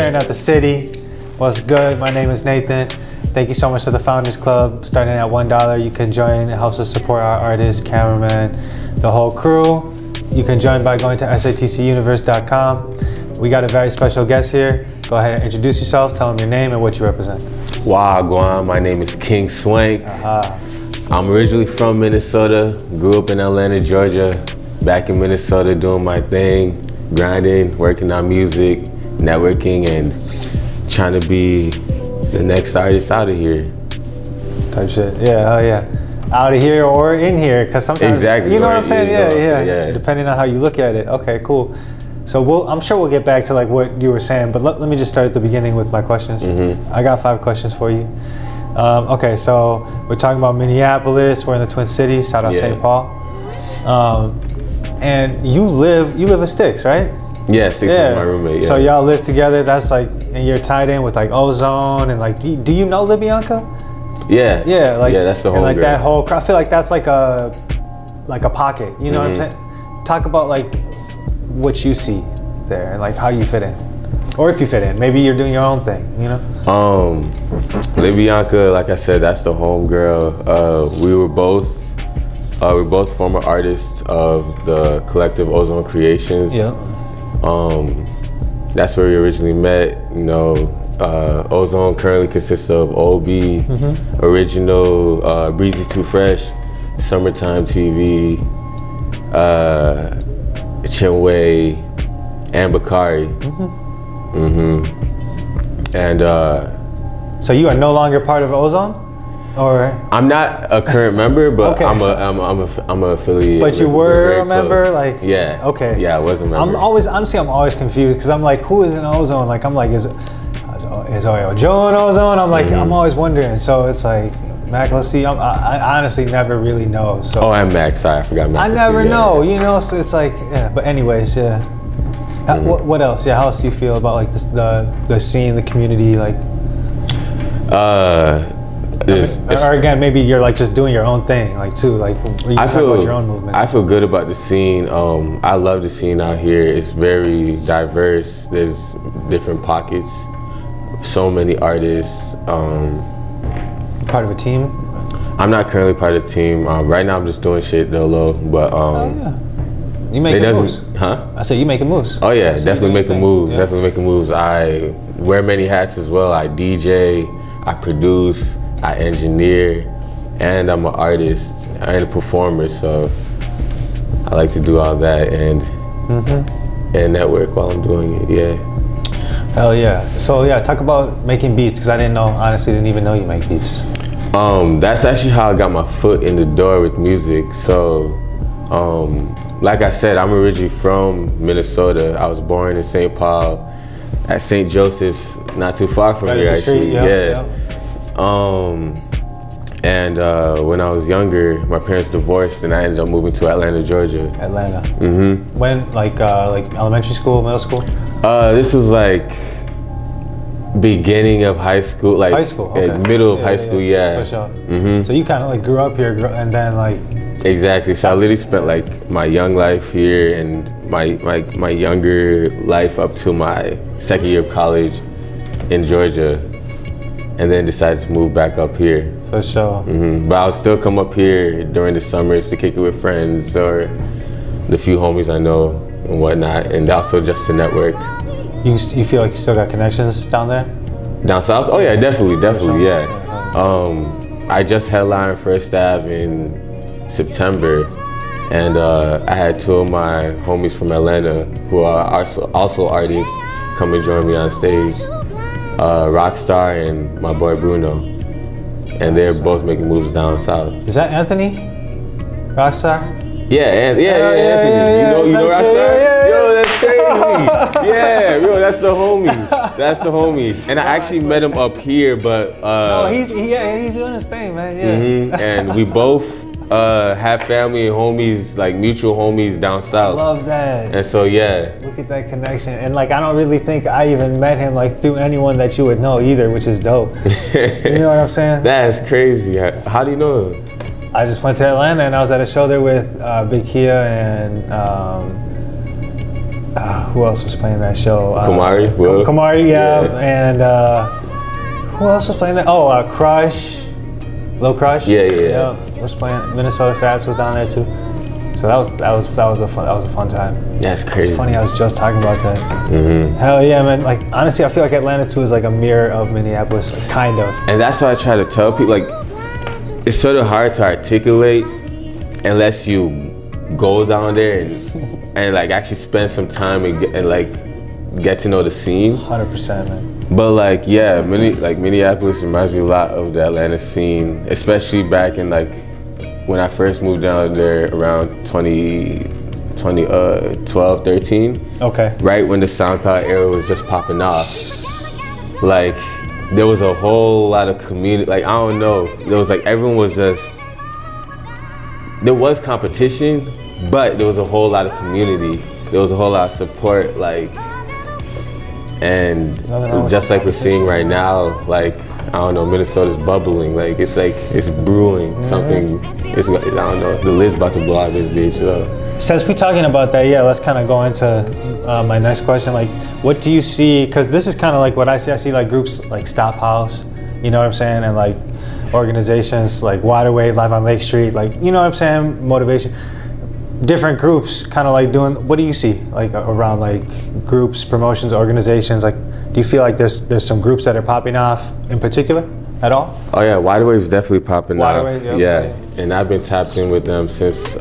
staring at the city. What's good? My name is Nathan. Thank you so much to the Founders Club. Starting at $1, you can join. It helps us support our artists, cameramen, the whole crew. You can join by going to satcuniverse.com. We got a very special guest here. Go ahead and introduce yourself, tell them your name and what you represent. Wagwan, my name is King Swank. I'm originally from Minnesota, grew up in Atlanta, Georgia. Back in Minnesota doing my thing, grinding, working on music, networking, and trying to be the next artist out of here. Type shit, yeah, oh yeah. Out of here or in here, because sometimes, exactly, you know what I'm saying? Yeah. Depending on how you look at it. Okay, cool. So I'm sure we'll get back to like what you were saying, but let me just start at the beginning with my questions. I got 5 questions for you. Okay, so we're talking about Minneapolis. We're in the Twin Cities. Shout out St. Paul. And you live in Sticks, right? Yeah, Sticks is my roommate. Yeah. So y'all live together. That's like, and you're tied in with like Ozone and like. Do you know Libyanka? Yeah. Yeah, like that's the whole. And like that whole. I feel like that's like a pocket. You know what I'm saying? Talk about like what you see there and like how you fit in, or if you fit in. Maybe you're doing your own thing. You know. Libyanka, like I said, that's the home girl. We're both former artists of the collective Ozone Creations. Yeah. That's where we originally met. You know, Ozone currently consists of OB, Original, Breezy Too Fresh, Summertime TV, Chinwei, and Bakari. And so you are no longer part of Ozone, or I'm not a current member, but okay. I'm a affiliate. But you were a member, like Okay. Yeah, I was a member. I'm always confused because I'm like, who is in Ozone? Like I'm like, is Oyo Joe in Ozone? I'm like, I'm always wondering. So it's like, Mac, let's see. I honestly never really know. So and Mac. Sorry, I forgot Mac. I never know. You know, so it's like, But anyways, What else? Yeah, how else do you feel about like the scene, the community, like? Or again, maybe you're like just doing your own thing, like too, like you talk about your own movement. I feel good about the scene. I love the scene out here. It's very diverse. There's different pockets. So many artists. Part of a team? I'm not currently part of the team. Right now I'm just doing shit dolo, but you making moves? Huh? I said you making moves. Oh yeah, definitely making moves. Definitely making moves. I wear many hats as well. I DJ, I produce, I engineer, and I'm an artist and a performer. So I like to do all that and network while I'm doing it. Yeah. Hell yeah. So yeah, talk about making beats, because I honestly didn't even know you make beats. That's actually how I got my foot in the door with music. So, like I said, I'm originally from Minnesota. I was born in St. Paul at St. Joseph's, not too far from here actually. And when I was younger, my parents divorced and I ended up moving to Atlanta, Georgia. Atlanta. When, like elementary school, middle school? This was like beginning of high school, like high school, okay. Middle of high school, For sure. So you kind of like grew up here and then like. Exactly. So I literally spent like my young life here and my younger life up to my second year of college in Georgia, and then decided to move back up here. For sure. But I'll still come up here during the summers to kick it with friends or the few homies I know and whatnot, and also just to network. You feel like you still got connections down there? Down south? Oh yeah, definitely, yeah. I just headlined First Ave in September, and I had 2 of my homies from Atlanta who are also artists come and join me on stage. Rockstar and my boy Bruno, and they're both making moves down south. Is that Anthony? Rockstar? Anthony. You know Rockstar? Yo, that's crazy. Yo, that's the homie. And I actually met him up here, but no, he's doing his thing, man. And we both have family and homies, like mutual homies down south. I love that. And so look at that connection. And like I don't really think I even met him like through anyone that you would know either, which is dope. You know what I'm saying? That's crazy. How do you know him? I just went to Atlanta and I was at a show there with Big Kia and Who else was playing that show? Kamari. Kamari, yeah. And who else was playing that? Oh, Crush, Lil Crush. Yeah. Was playing. Minnesota Fats was down there too. So that was a fun time. That's crazy. It's funny. I was just talking about that. Mm-hmm. Hell yeah, man! Like honestly, I feel like Atlanta too is like a mirror of Minneapolis, like, kind of. And that's why I try to tell people, like, it's sort of hard to articulate unless you go down there and like actually spend some time and like get to know the scene. 100%, man. But like, yeah, Minneapolis reminds me a lot of the Atlanta scene, especially back in like when I first moved down there around 2012, 13. Okay. Right when the SoundCloud era was just popping off. Like, there was a whole lot of community, like, I don't know, there was like, everyone was just, there was competition, but there was a whole lot of community. There was a whole lot of support, like, and just like we're seeing right now, like, I don't know, Minnesota's bubbling, like it's brewing something. It's, I don't know, the lid's about to blow out this bitch. So. Since we're talking about that, yeah, let's kind of go into my next question. Like, what do you see? Because this is kind of like what I see. I see like groups like Stop House, you know what I'm saying, and like organizations like Waterway, Live on Lake Street, like, you know what I'm saying, Motivation. Different groups kind of like doing, what do you see like around like groups, promotions, organizations? Like, do you feel like there's some groups that are popping off in particular at all? Oh yeah, Waterway is definitely popping off. Yep, yeah, and I've been tapped in with them since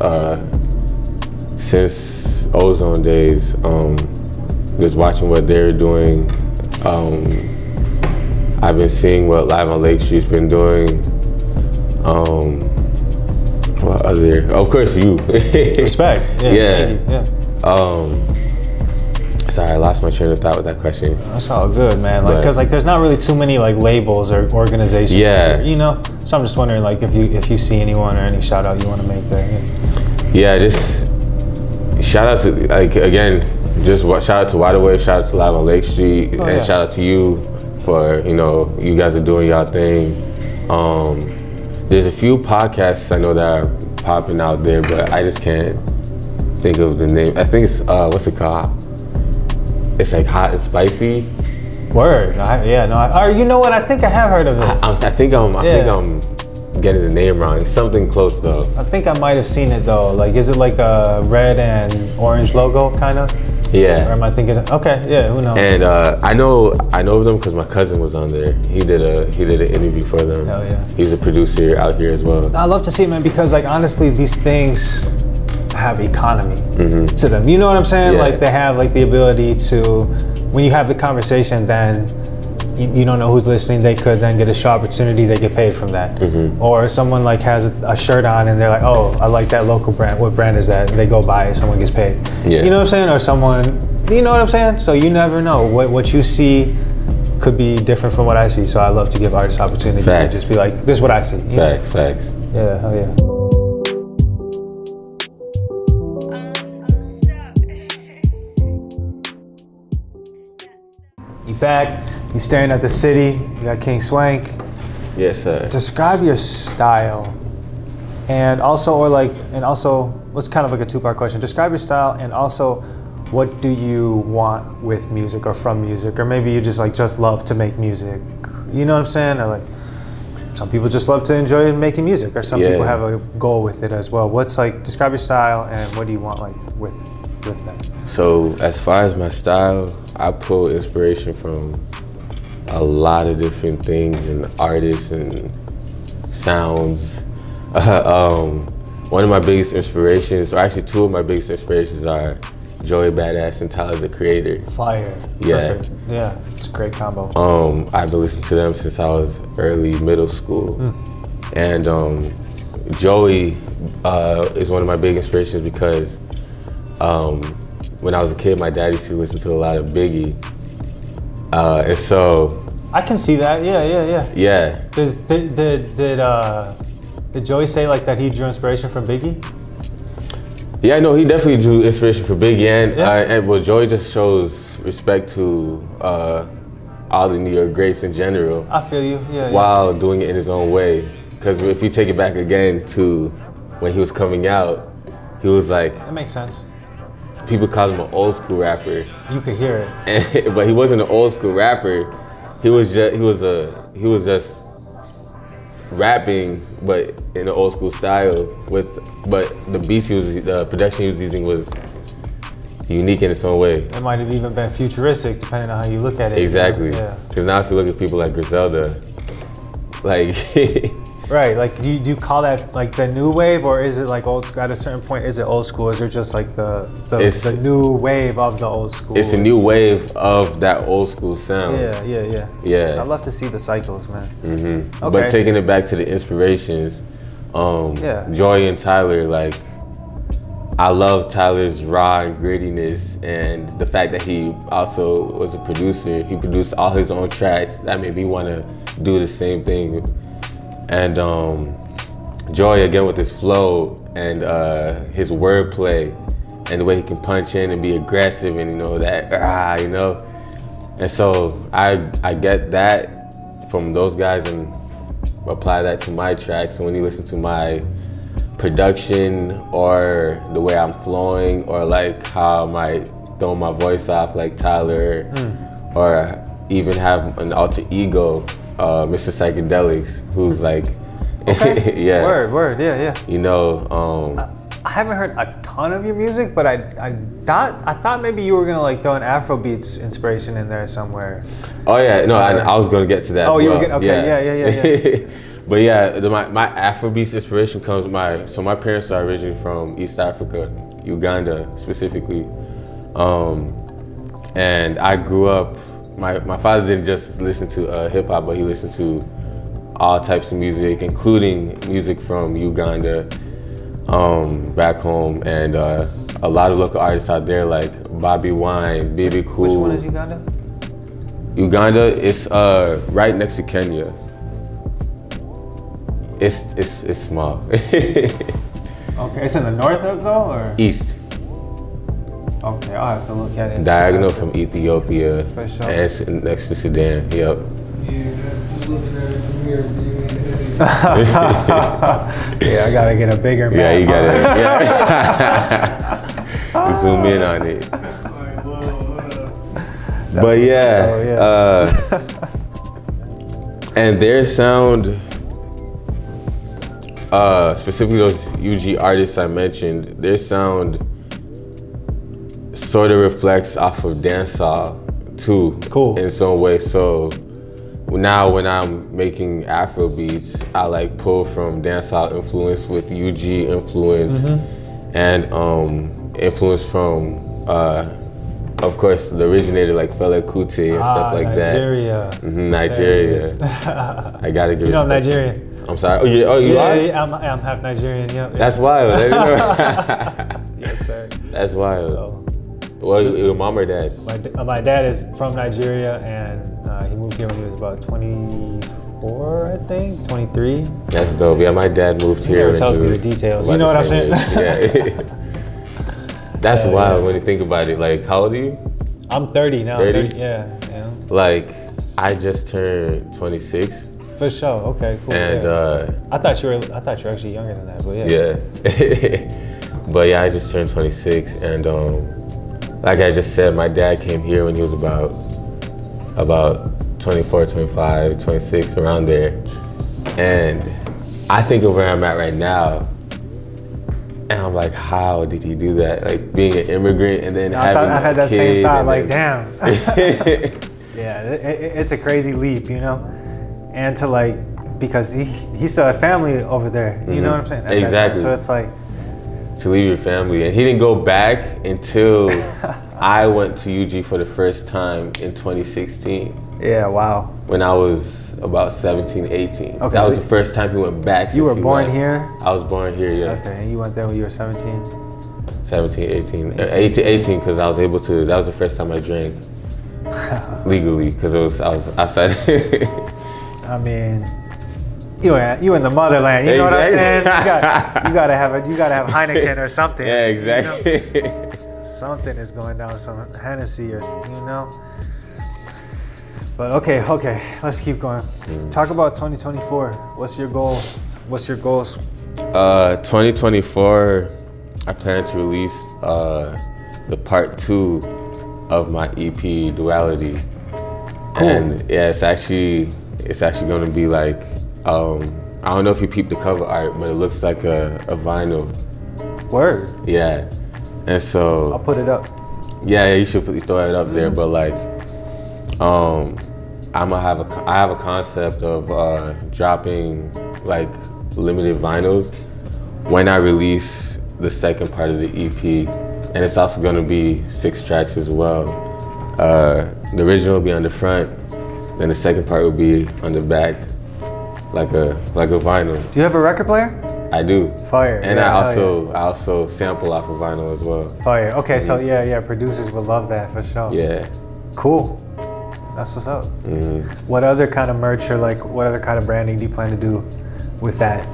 Ozone days. Just watching what they're doing. I've been seeing what Live on Lake Street's been doing. What other? Of course, you. Respect. Yeah. Sorry, I lost my train of thought with that question. That's all good, man. Like, cause like there's not really too many like labels or organizations. Yeah. You know. So I'm just wondering, like, if you see anyone or any shout out you want to make there. Yeah, just shout out to, like, again, just shout out to Waterway, shout out to Live on Lake Street, and shout out to you for, you know, you guys are doing y'all thing. There's a few podcasts I know that are popping out there, but I just can't think of the name. I think it's, what's it called? It's like Hot and Spicy. Word. You know what? I think I have heard of it. I think I'm getting the name wrong. It's something close though. I think I might have seen it though. Like, is it like a red and orange logo kind of? Yeah. Or am I thinking? Okay, yeah. Who knows? And I know of them because my cousin was on there. He did an interview for them. Hell yeah. He's a producer out here as well. I love to see it, man, because like honestly, these things have economy to them. You know what I'm saying? Yeah. Like, they have like the ability to, when you have the conversation, then you don't know who's listening. They could then get a show opportunity. They get paid from that. Or someone like has a shirt on and they're like, oh, I like that local brand. What brand is that? And they go buy it. Someone gets paid. Yeah. You know what I'm saying? Or someone, you know what I'm saying? So you never know. What you see could be different from what I see. So I love to give artists opportunity to just be like, this is what I see. Facts. Yeah, hell yeah. You back, you staring at the city, you got King Swank. Yes, sir. Describe your style, and also, what's kind of like a two-part question. Describe your style, and also, what do you want with music or from music? Or maybe you just love to make music. You know what I'm saying? Or like, some people just love to enjoy making music, or some people have a goal with it as well. Describe your style, and what do you want like with that? So as far as my style, I pull inspiration from a lot of different things and artists and sounds. One of my biggest inspirations, or actually two of my biggest inspirations, are Joey Badass and Tyler the Creator. Fire. Yeah. Perfect. Yeah, it's a great combo. I've been listening to them since I was early middle school. And Joey is one of my big inspirations because when I was a kid, my dad used to listen to a lot of Biggie. And so I can see that. Yeah. Yeah. Did Joey say like that he drew inspiration from Biggie? Yeah, no, he definitely drew inspiration for Biggie, and well, Joey just shows respect to all the New York greats in general. I feel you. Yeah. While doing it in his own way, because if you take it back again to when he was coming out, he was like, that makes sense. people call him an old school rapper. You could hear it. And, but he wasn't an old school rapper. He was just rapping, but in an old school style. But the beats the production he was using was unique in its own way. It might have even been futuristic, depending on how you look at it. Exactly. Yeah. Because now if you look at people like Griselda, like right, like do you call that like the new wave, or is it like old school? At a certain point, is it old school? Is it just like the new wave of the old school? It's a new wave of that old school sound. Yeah. I'd love to see the cycles, man. Mm-hmm. Okay. But taking it back to the inspirations, Joy and Tyler, like I love Tyler's raw and grittiness, and the fact that he also was a producer. He produced all his own tracks. That made me want to do the same thing. And Joy, again, with his flow and his wordplay and the way he can punch in and be aggressive, and And so I get that from those guys and apply that to my tracks. And when you listen to my production or the way I'm flowing, or like how I might throw my voice off like Tyler, or even have an alter ego, Mr. Psychedelics, who's like, okay. yeah. Word, yeah. You know, I haven't heard a ton of your music, but I thought maybe you were gonna like throw an Afrobeats inspiration in there somewhere. Oh yeah, no, I was gonna get to that. Oh, as you well. were okay, yeah. But yeah, my Afrobeats inspiration comes my parents are originally from East Africa, Uganda specifically, and I grew up. My father didn't just listen to hip hop, but he listened to all types of music, including music from Uganda, back home, and a lot of local artists out there like Bobby Wine, BB Cool. Which one is Uganda? Uganda is right next to Kenya. It's small. Okay, it's in the north though, or? East. Okay, I'll have to look at it. Diagonal from Ethiopia. For sure. And it's next to Sudan, yep. Yeah, just looking at it from here. Yeah, I gotta get a bigger map. Yeah, you gotta zoom in on it. But yeah, and their sound, specifically those UG artists I mentioned, their sound sort of reflects off of dancehall too. Cool. In some way. So now when I'm making Afro beats, I like pull from dancehall influence with UG influence, and influence from of course the originator like Fela Kuti and stuff like Nigeria. that. Nigeria. I gotta give you know I'm respect. Nigerian. I'm sorry. Oh, you are? Yeah, I'm half Nigerian. Yeah. That's wild. Yes, sir. That's wild. So, well, your mom or dad? my dad is from Nigeria, and he moved here when he was about 24, I think, 23. That's dope. Yeah, my dad moved here. He never tells me the details. You know what I'm saying? Yeah. That's wild when you think about it. Like, how old are you? I'm 30 now. 30? Yeah. Like, I just turned 26. For sure. Okay. Cool. And I thought you were actually younger than that, but yeah. But yeah, I just turned 26, and like I just said, my dad came here when he was about 24, 25, 26, around there. And I think of where I'm at right now, and I'm like, how did he do that? Like being an immigrant and then having I've had that same thought, like, then... damn. Yeah, it's a crazy leap, you know? And to like, because he still had family over there, you know what I'm saying? Exactly. So it's like, to leave your family. And he didn't go back until I went to UG for the first time in 2016. Yeah, wow. When I was about 17, 18. Okay, that was the first time he went back. You were born here? I was born here, yeah. Okay, and you went there when you were 17? 17, 18, because I was able to, that was the first time I drank legally, because I was outside. I mean, you in the motherland, you know what I'm saying? You gotta have Heineken or something. Yeah, exactly. You know? Something is going down, some Hennessy or you know. But okay, let's keep going. Talk about 2024. What's your goal? What's your goals? 2024, I plan to release the part 2 of my EP Duality. Cool. And yeah, it's actually going to be like, I don't know if you peeped the cover art, but it looks like a vinyl. Word. Yeah. And so I'll put it up. Yeah, you should throw it up there. But like, I have a concept of dropping like limited vinyls when I release the second part of the EP, and it's also going to be 6 tracks as well. The original will be on the front, then the second part will be on the back, like a vinyl. Do you have a record player? I do. Fire. And yeah, I also sample off of vinyl as well. Fire. Okay, so yeah, producers would love that for sure. Yeah. Cool. That's what's up. What other kind of merch or like what other kind of branding do you plan to do with that?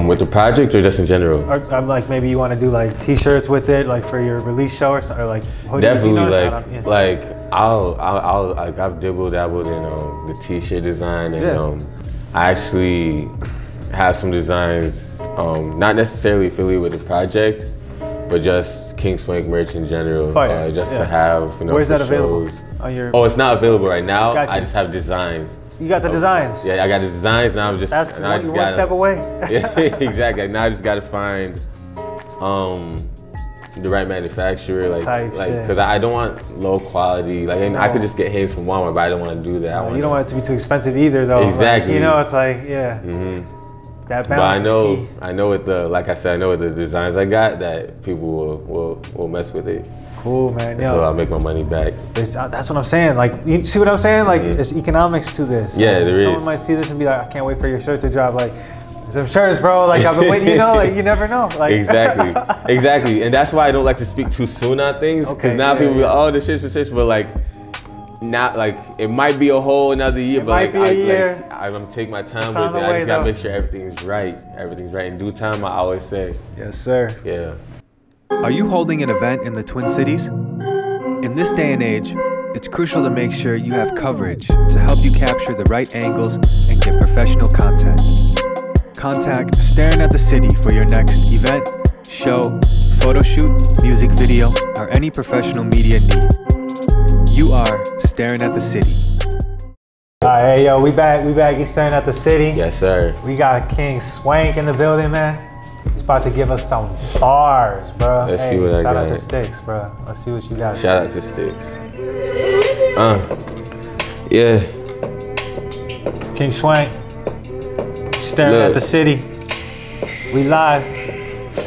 With the project or just in general? Or like maybe you want to do like T-shirts with it, like for your release show or something, or like hoodies, definitely like I'll like I've dabbled in the T-shirt design, and I actually have some designs, not necessarily affiliated with the project, but just King Swank merch in general, just to have, Where's that available? shows. On your... Oh, it's not available right now. Gotcha. I just have designs. You got the designs? Yeah, I got the designs, and I'm just... That's one step away. Yeah, exactly. Now I just gotta find the right manufacturer, because I don't want low quality. Like, I could just get hands from Walmart, but I don't want to do that. You don't want it to be too expensive either, though. Exactly. Like, it's like, that balance is key. I know with the, like I said, I know with the designs I got that people will mess with it. Cool, man. So I'll make my money back. That's what I'm saying. Like, you see what I'm saying? Like, there's economics to this. Yeah, there is. Someone might see this and be like, I can't wait for your shirt to drop. Like, some shirts, bro. Like, I've been waiting. Like, you never know. Like, exactly. And that's why I don't like to speak too soon on things. Because now people be like, oh, the shit, but like, not like it might be a whole another year, but like I'm gonna take my time with it. I just gotta make sure everything's right. Everything's right in due time, I always say. Yes, sir. Yeah. Are you holding an event in the Twin Cities? In this day and age, it's crucial to make sure you have coverage to help you capture the right angles and get professional content. Contact Staring at the City for your next event, show, photo shoot, music video, or any professional media need. You are Staring at the City. All right, hey, yo, we back. You Staring at the City. Yes, sir. We got King Swank in the building, man. He's about to give us some bars, bro. Let's see what I got. Shout out to Sticks, bro. Let's see what you got. Shout out to Sticks. Yeah. King Swank. Staring at the City. We live.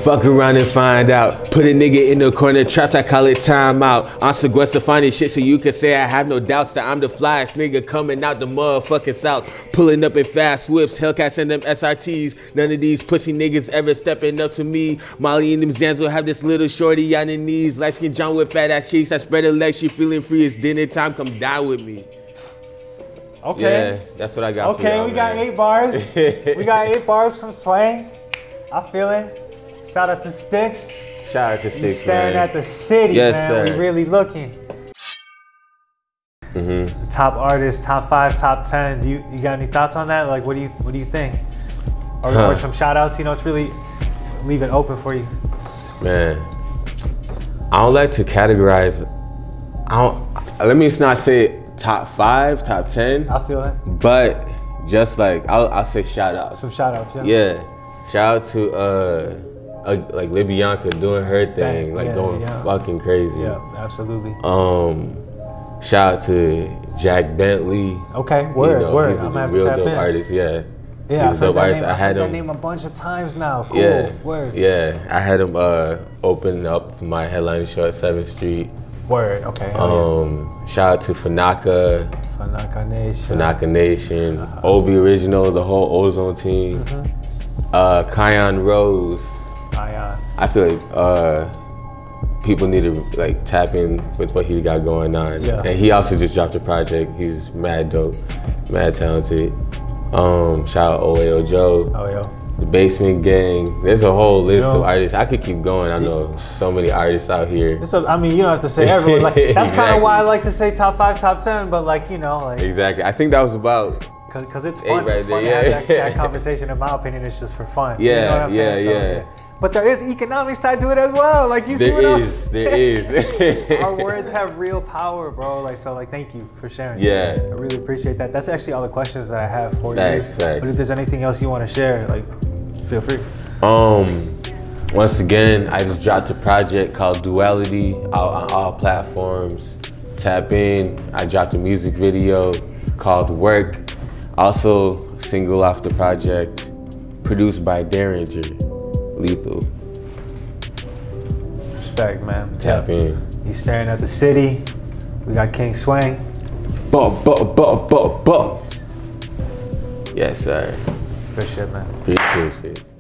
Fuck around and find out. Put a nigga in the corner, trapped, I call it time out. I'm Sequester finding shit so you can say I have no doubts that I'm the flyest nigga coming out the motherfucking south. Pulling up in fast whips, Hellcats and them SRTs. None of these pussy niggas ever stepping up to me. Molly and them Zans will have this little shorty on her knees. Light skin John with fat ass cheeks. I spread her legs, she feeling free. It's dinner time, come die with me. Okay. Yeah, that's what I got for y'all, we got 8 bars. We got 8 bars from Swank. I feel it. Shout out to Sticks. Shout out to Sticks, man. Staring at the City, yes, man. Sir. We really looking. Top artists, top 5, top 10. You got any thoughts on that? Like, what do you think? Or some shout outs? It's really leave it open for you. Man, I don't like to categorize. Let me not say top 5, top 10. I feel it. But just like I'll say shout outs. Some shout outs, yeah. Yeah, shout out to like Libyanka doing her thing, going fucking crazy. Yeah, absolutely. Shout out to Jack Bentley. Okay, word. He's a real dope artist. Yeah. Yeah, he's a dope artist. I had that name a bunch of times now. Cool. Yeah, word. Yeah, I had him open up my headline show at 7th Street. Word. Okay. Shout out to Fanaka Nation, Obi Original, the whole Ozone team. Kion Rose. I feel like people need to like tap in with what he got going on. Yeah. And he also just dropped a project. He's mad dope, mad talented. Shout out OAO Joe. Oh, yo. The Basement Gang. There's a whole list of artists. I could keep going. I know so many artists out here. I mean, you don't have to say everyone. Like, that's kind of why I like to say top 5, top 10. But like, Exactly. I think that was about. Because it's fun. It's fun to have that conversation. In my opinion, it's just for fun. Yeah, yeah. but there is economic side to it as well. Like you see There what I'm is, saying? there is. Our words have real power, bro. Like, so like, thank you for sharing. Yeah. I really appreciate that. That's actually all the questions that I have for Thanks, you. thanks. But if there's anything else you want to share, like, feel free. Once again, I just dropped a project called Duality out on all platforms. Tap in. I dropped a music video called Work. Also, single off the project, produced by Derringer, Lethal. Respect, man. Tap in. You staring at the city. We got King Swank. Yes, sir. Good shit, man. Appreciate it.